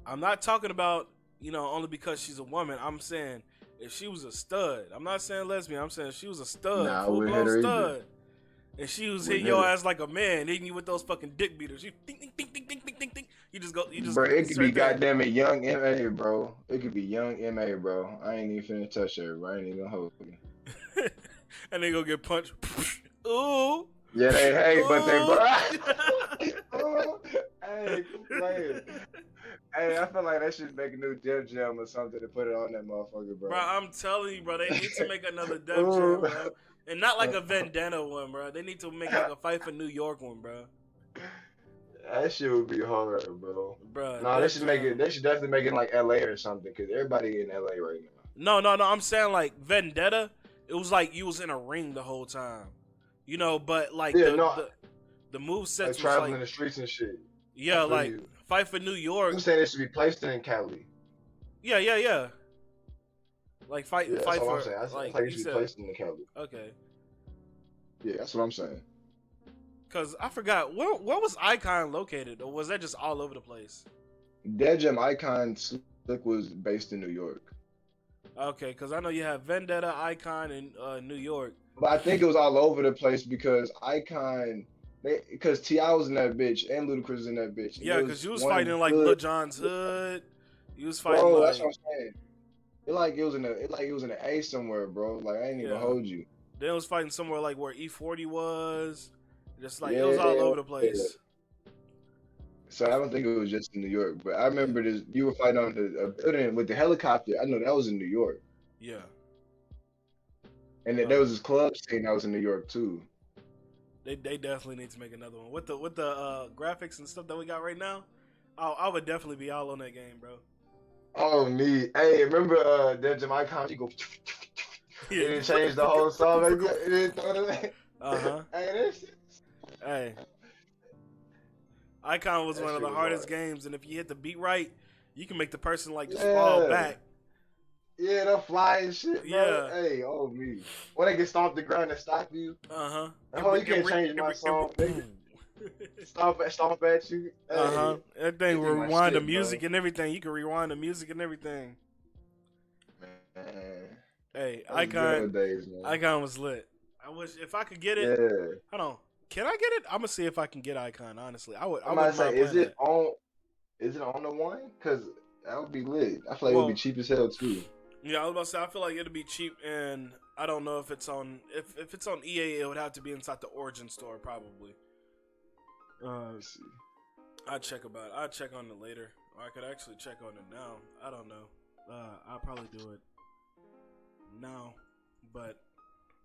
I'm not talking about only because she's a woman. I'm saying if she was a stud. I'm not saying lesbian. I'm saying if she was a stud, full blown stud, either. And she was hitting your ass like a man, hitting you with those fucking dick beaters. You ding ding ding ding ding ding ding ding. You just bro, it could be goddamn a young MA, bro. It could be young MA, bro. I ain't even finna touch her, bro. I ain't even gonna hold you. And they gonna get punched. Ooh. Yeah, but they hey, playing. Hey, I feel like that should make a new Def Jam or something to put it on that motherfucker, bro. Bro, I'm telling you, bro, they need to make another Def Jam, bro. And not like a Vendetta one, bro. They need to make like a Fight for New York one, bro. That shit would be hard, bro. Bro, no, they should make it. They should definitely make it like LA or something, because everybody in LA right now. No. I'm saying like Vendetta. It was like you was in a ring the whole time, But like the move sets like traveling like, in the streets and shit. Yeah, like Fight for New York. I'm saying it should be placed in Cali. Yeah. Like fight for. That's what I'm saying. Like it should be placed in Cali. Okay. Yeah, that's what I'm saying. Cause I forgot where was Icon located, or was that just all over the place? Def Jam Icon Slick was based in New York. Okay, cause I know you have Vendetta, Icon in New York, But I think it was all over the place because because T.I. was in that bitch and Ludacris was in that bitch. And Yeah, there because was you was one fighting like good, Lil Jon's hood. You was fighting bro. That's like what I'm saying. It was in the A somewhere, bro. Like I ain't even yeah. hold you. Then it was fighting somewhere like where E40 was. Just like it was all Yeah. over the place. So I don't think it was just in New York, but I remember this. You were fighting on a building with the helicopter. I know that was in New York, Yeah. and then there was this club scene that was in New York too. They definitely need to make another one with the graphics and stuff that we got right now. I would definitely be all on that game, bro. Oh me, hey, remember that Jamaican you go Yeah, and it changed the whole song. Uh huh. Hey, this. Hey, Icon was That one of shit the was hardest hard. games, and if you hit the beat right, you can make the person like just fall Yeah, back. yeah, the flying shit, bro. Yeah. Hey, oh me, when they get stomped the ground and stop you. Uh huh. Oh, you can't change my song, nigga. Stomp at you. Uh huh. Hey, That thing they will do my rewind the shit, music bro. and everything. You can rewind the music and everything. Man, Hey, those good old days, man. Icon was lit. I wish if I could get it. Yeah. Hold on. Can I get it? I'm gonna see if I can get Icon. Honestly, I I'm about to wouldn't say, mind playing that. is it on the one? Cause that would be lit. I feel like it would be Well, cheap as hell too. yeah, I was about to say I feel like it'd be cheap, and I don't know if it's on if it's on EA, it would have to be inside the Origin store probably. Let's see. I'd check on it later, or I could actually check on it now. I don't know. I'll probably do it now, but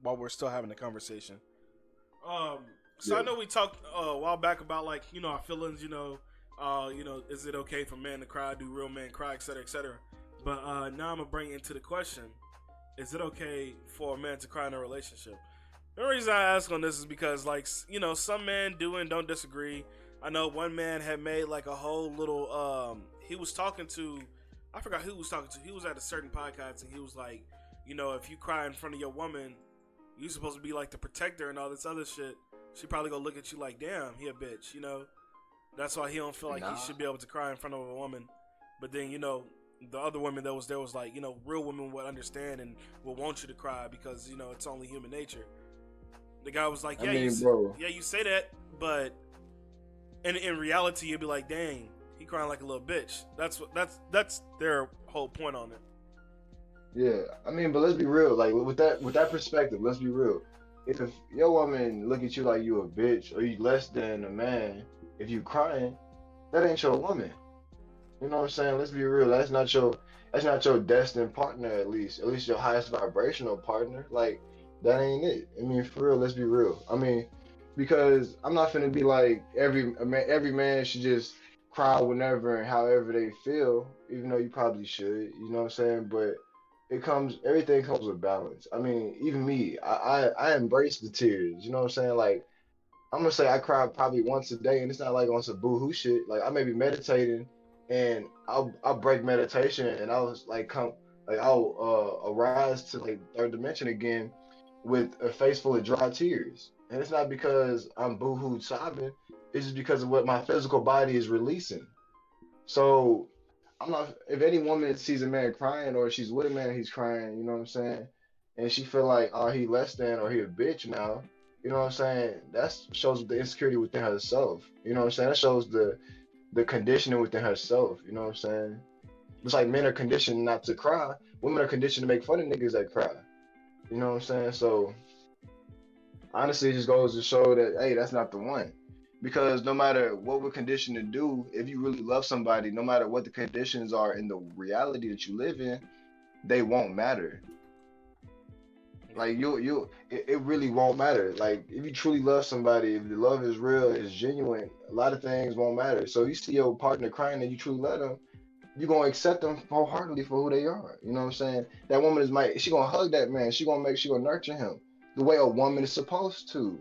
while we're still having the conversation. So Yeah. I know we talked a while back about like our feelings. Is it okay for men to cry? Do real men cry, etc., etc. But now I'm gonna bring into the question: is it okay for a man to cry in a relationship? The reason I ask on this is because, like, some men do and don't disagree. I know one man had made like a whole little. He was talking to, I forgot who he was talking to. He was at a certain podcast and he was like, if you cry in front of your woman, you supposed to be like the protector and all this other shit. She probably gonna look at you like, damn, he a bitch. That's why he don't feel like he should be able to cry in front of a woman. But then the other women that was there was like, real women would understand and will want you to cry because it's only human nature. The guy was like, Bro. you say that, but in reality, you'd be like, dang, he crying like a little bitch. That's their whole point on it. Yeah, but let's be real. Like with that perspective, let's be real. If your woman look at you like you a bitch or you less than a man, if you crying, that ain't your woman. You know what I'm saying? Let's be real. That's not your destined partner. At least your highest vibrational partner. Like that ain't it. For real. Let's be real. Because I'm not finna be like every man should just cry whenever and however they feel. Even though you probably should. You know what I'm saying? But everything comes with balance. Even me, I embrace the tears. You know what I'm saying? Like I'm gonna say I cry probably once a day, and it's not like on some boohoo shit. Like I may be meditating, and I'll break meditation, and I'll arise to like third dimension again with a face full of dry tears. And it's not because I'm boohoo sobbing. It's just because of what my physical body is releasing. So I'm not. If any woman sees a man crying, or she's with a man, he's crying. You know what I'm saying? And she feel like, oh, he less than, or he a bitch now. You know what I'm saying? That shows the insecurity within herself. You know what I'm saying? That shows the conditioning within herself. You know what I'm saying? It's like men are conditioned not to cry. Women are conditioned to make fun of niggas that cry. You know what I'm saying? So honestly, it just goes to show that, hey, that's not the one. Because no matter what we're conditioned to do, if you really love somebody, no matter what the conditions are in the reality that you live in, they won't matter. Like it really won't matter. Like if you truly love somebody, if the love is real, is genuine, a lot of things won't matter. So if you see your partner crying and you truly love them, you're gonna accept them wholeheartedly for who they are. You know what I'm saying? That woman she gonna hug that man. She gonna nurture him the way a woman is supposed to.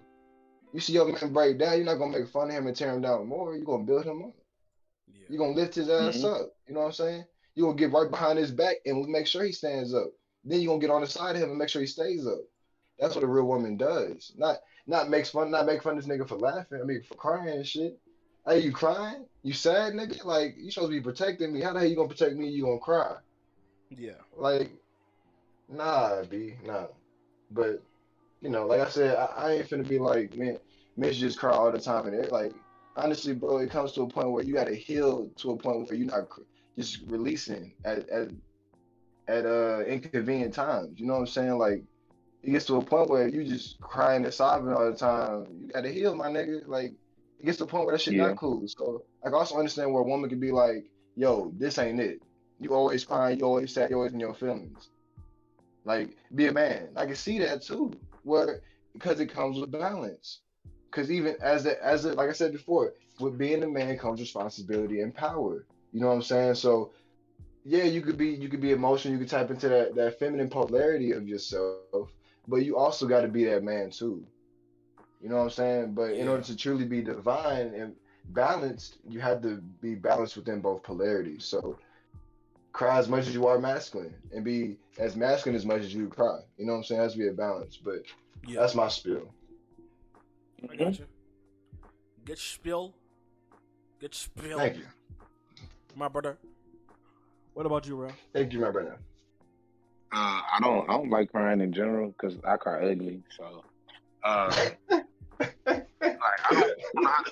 You see your man break down, you're not gonna make fun of him and tear him down more. You're gonna build him up. Yeah. You're gonna lift his ass up. You know what I'm saying? You're gonna get right behind his back and make sure he stands up. Then you're gonna get on the side of him and make sure he stays up. That's what a real woman does. Not make fun of this nigga for laughing. For crying and shit. Hey, you crying? You sad, nigga? Like you supposed to be protecting me. How the hell you gonna protect me? You gonna cry? Yeah. Like, nah, B, nah. But like I said, I ain't finna be like, man, men should just cry all the time. And it, like, honestly, bro, it comes to a point where you gotta heal to a point where you're not just releasing at inconvenient times. You know what I'm saying? Like, it gets to a point where you just crying and sobbing all the time. You gotta heal, my nigga. Like, it gets to a point where that shit Yeah. not cool. So I can also understand where a woman could be like, yo, this ain't it. You always crying, you always sad, you always in your feelings. Like, be a man. I can see that too. Where because it comes with balance. Because even as a like I said before, with being a man comes responsibility and power. You know what I'm saying? So yeah, you could be emotional, you could type into that feminine polarity of yourself, but you also got to be that man too. You know what I'm saying? But in Yeah. order to truly be divine and balanced, you have to be balanced within both polarities. So cry as much as you are masculine and be as masculine as much as you cry. You know what I'm saying? It has to be a balance. But Yeah. that's my spiel. I got you. Get spill. Get spill. Thank you. My brother. What about you, bro? Thank you, my brother. I don't like crying in general because I cry ugly. So, like I don't know how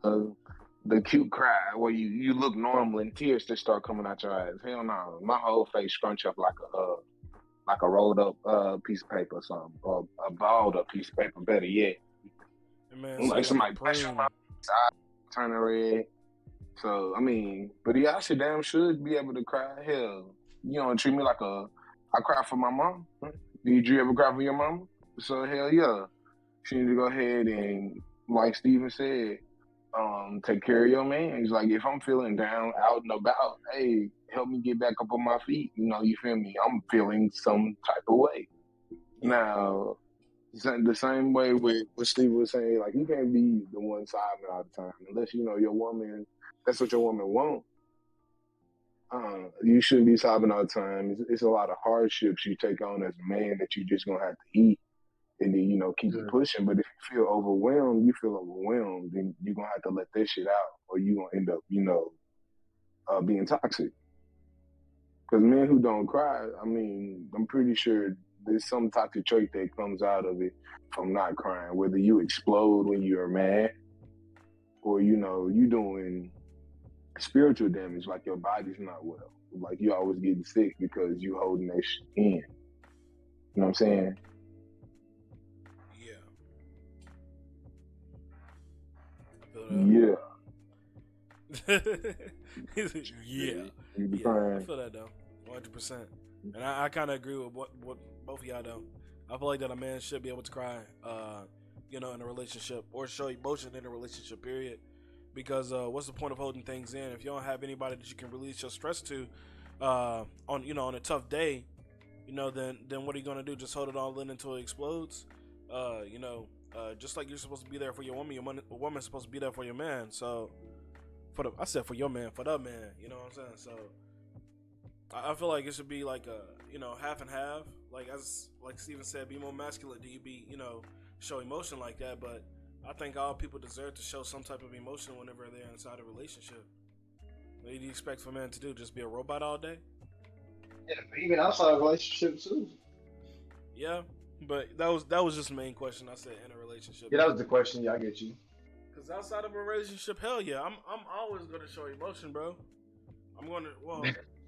to the cute cry where you look normal and tears just start coming out your eyes. Hell no, my whole face scrunch up like a rolled up piece of paper or something, or a balled up piece of paper. Better yet, Man, like somebody like pushing my eyes turning red. So I mean, but yeah, I should damn should be able to cry. Hell, you don't treat me like I cry for my mom. Did you ever cry for your mama? So hell yeah, she need to go ahead and like Steven said, take care of your man. He's like, if I'm feeling down, out and about, hey, help me get back up on my feet. You know, you feel me? I'm feeling some type of way. Now, the same way with what Steve was saying, like, you can't be the one sobbing all the time unless, you know, your woman, that's what your woman wants. You shouldn't be sobbing all the time. It's a lot of hardships you take on as a man that you just going to have to eat and then, you know, keep it pushing. But if you feel overwhelmed, then you're going to have to let that shit out or you're going to end up, you know, being toxic. Because men who don't cry, I mean, I'm pretty sure there's some toxic trait that comes out of it from not crying, whether you explode when you're mad or, you know, you doing spiritual damage, like your body's not well. Like you always getting sick because you holding that shit in. You know what I'm saying? Yeah. Yeah. I feel that though, 100%. And I kind of agree with what both of y'all do. I feel like that a man should be able to cry, you know, in a relationship or show emotion in a relationship. Period. Because what's the point of holding things in if you don't have anybody that you can release your stress to, on a tough day, you know, then what are you gonna do? Just hold it all in until it explodes? Just like you're supposed to be there for your woman, a woman's supposed to be there for your man. So, I said for your man, for the man. You know what I'm saying? So, I feel like it should be like a, you know, half and half. Like Steven said, be more masculine. Do you be, you know, show emotion like that? But I think all people deserve to show some type of emotion whenever they're inside a relationship. What do you expect for men to do? Just be a robot all day? Yeah, but even outside of a relationship too. Yeah, but that was just the main question. I said in a relationship. Yeah, that was the question. Yeah, I get you. Cause outside of a relationship, hell yeah, I'm always gonna show emotion, bro. I'm gonna,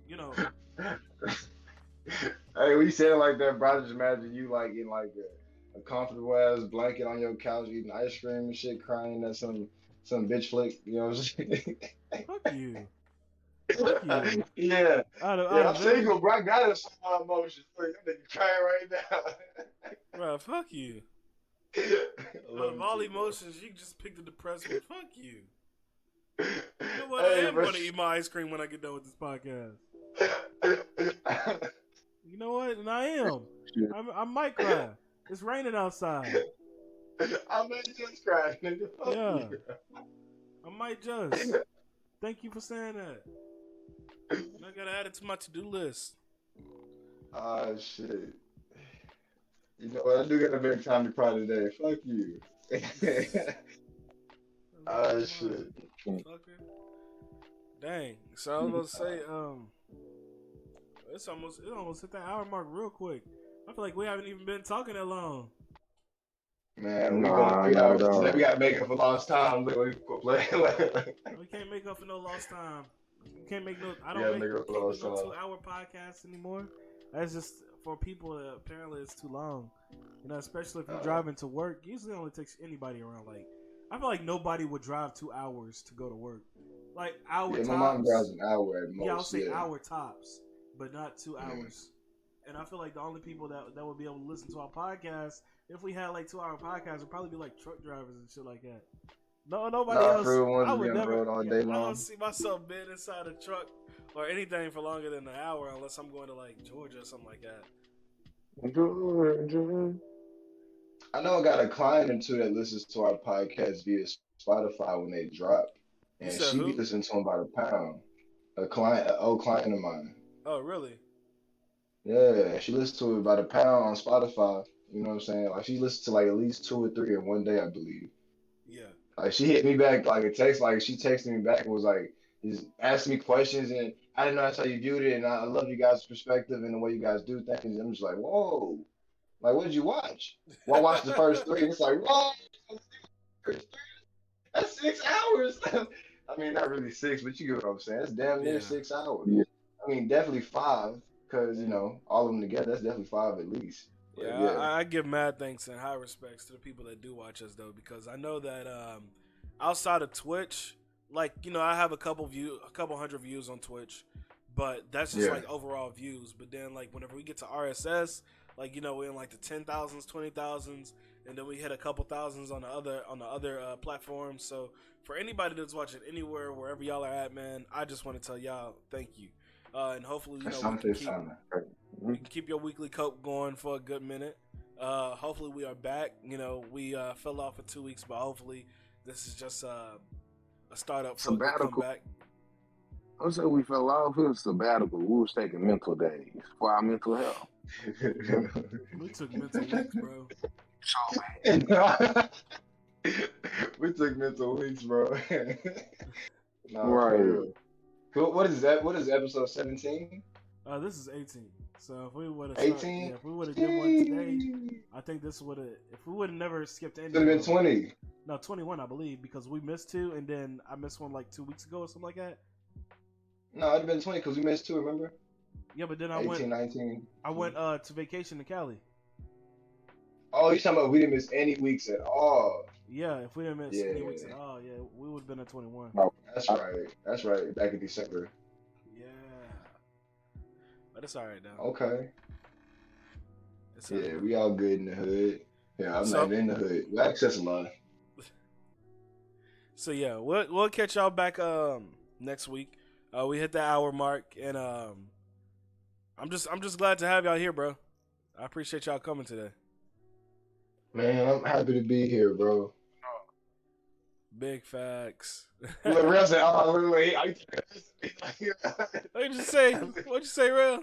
you know. Hey, when you said it like that, bro, I just imagine you like in like a comfortable ass blanket on your couch eating ice cream and shit, crying at some bitch flick. You know what I'm saying? Fuck you. Fuck you. Yeah. I'm single, bro. I got some emotions. I'm crying right now. Bro, fuck you. Out of all emotions, you just picked the depressed one. Fuck you. You know what? I am going to eat my ice cream when I get done with this podcast. You know what? And I am. I might cry. It's raining outside. I might just cry, nigga. Fuck yeah. You. I might just. Thank you for saying that. And I gotta add it to my to-do list. Ah, shit. You know what? I do gotta make time to cry today. Fuck you. Ah, shit. Fucker. Dang. So I was gonna say, it almost hit that hour mark real quick. I feel like we haven't even been talking that long. Man, we going Nah, 3 not at hours today. We all. gotta make up for lost time. Look, we play. We can't make up for no lost time. You can't make no. I We don't gotta make. make up for Can't do lost no time. 2-hour podcasts anymore. That's just for people that apparently it's too long. You know, especially if you're driving to work. Usually, it only takes anybody around. Like, I feel like nobody would drive 2 hours to go to work. Like hour Yeah, tops. my mom drives an hour at most. Yeah, I'll say hour tops, but not 2 hours. And I feel like the only people that would be able to listen to our podcast, if we had like 2-hour podcasts, would probably be like truck drivers and shit like that. No, nobody else. For real, I ones would be on the never. road all Yeah, day I don't long. see myself being inside a truck or anything for longer than an hour, unless I'm going to like Georgia or something like that. Georgia. I know I got a client or two that listens to our podcast via Spotify when they drop, You and said she be who? listening to them by the pound. An old client of mine. Oh, really? Yeah, she listens to it by the pound on Spotify. You know what I'm saying? Like she listens to like at least 2 or 3 in one day, I believe. Yeah. Like she hit me back like a text, like she texted me back and was like, just asking me questions, and I didn't know that's how you viewed it, and I love you guys' perspective and the way you guys do things. And I'm just like, whoa, like what did you watch? Well, I watched the first 3, and it's like, whoa, that's 6 hours. I mean, not really 6, but you get what I'm saying. It's damn near Yeah. 6 hours. Yeah. I mean, definitely 5, because you know all of them together, that's definitely 5 at least. But, Yeah, I give mad thanks and high respects to the people that do watch us though, because I know that outside of Twitch, like I have a couple hundred views on Twitch, but that's just like overall views. But then like whenever we get to RSS, like we're in like the 10,000s, 20,000s, and then we hit a couple thousands on the other platforms. So for anybody that's watching anywhere, wherever y'all are at, man, I just want to tell y'all thank you, and hopefully we can keep your weekly cope going for a good minute. Hopefully we are back. We fell off for 2 weeks, but hopefully this is just a startup for a good comeback. I would say we fell off. It was sabbatical. We was taking mental days for our mental health. We took mental weeks, bro. We took mental weeks, bro. Right. What is that? What is episode 17? This is 18. So if we would have 18, if we would have did one today, I think this would have. If we would have never skipped any, should have been 20. No, 21, I believe, because we missed 2, and then I missed one like 2 weeks ago or something like that. No, it'd have been 20 because we missed 2. Remember? Yeah, but then 19. I went to vacation to Cali. Oh, you talking about we didn't miss any weeks at all? Yeah, if we didn't miss any weeks at all, we would have been at 21. Oh, That's right. Back in December. Yeah, but it's all right now. Okay. It's all right. We all good in the hood. Yeah, I'm not even in the hood. We access a lot. So yeah, we'll catch y'all back next week. We hit the hour mark, and I'm just glad to have y'all here, bro. I appreciate y'all coming today. Man, I'm happy to be here, bro. Big facts. Look, Real said, "Oh, wait, What'd you say? What'd you say, Real?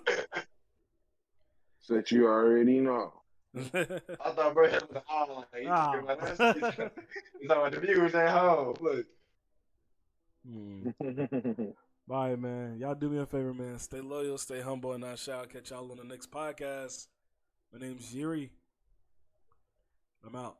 So that you already know." I thought bro had the like, he's talking about the viewers at home. Look. Bye, man. Y'all do me a favor, man. Stay loyal, stay humble, and I shall catch y'all on the next podcast. My name's Yuri. I'm out.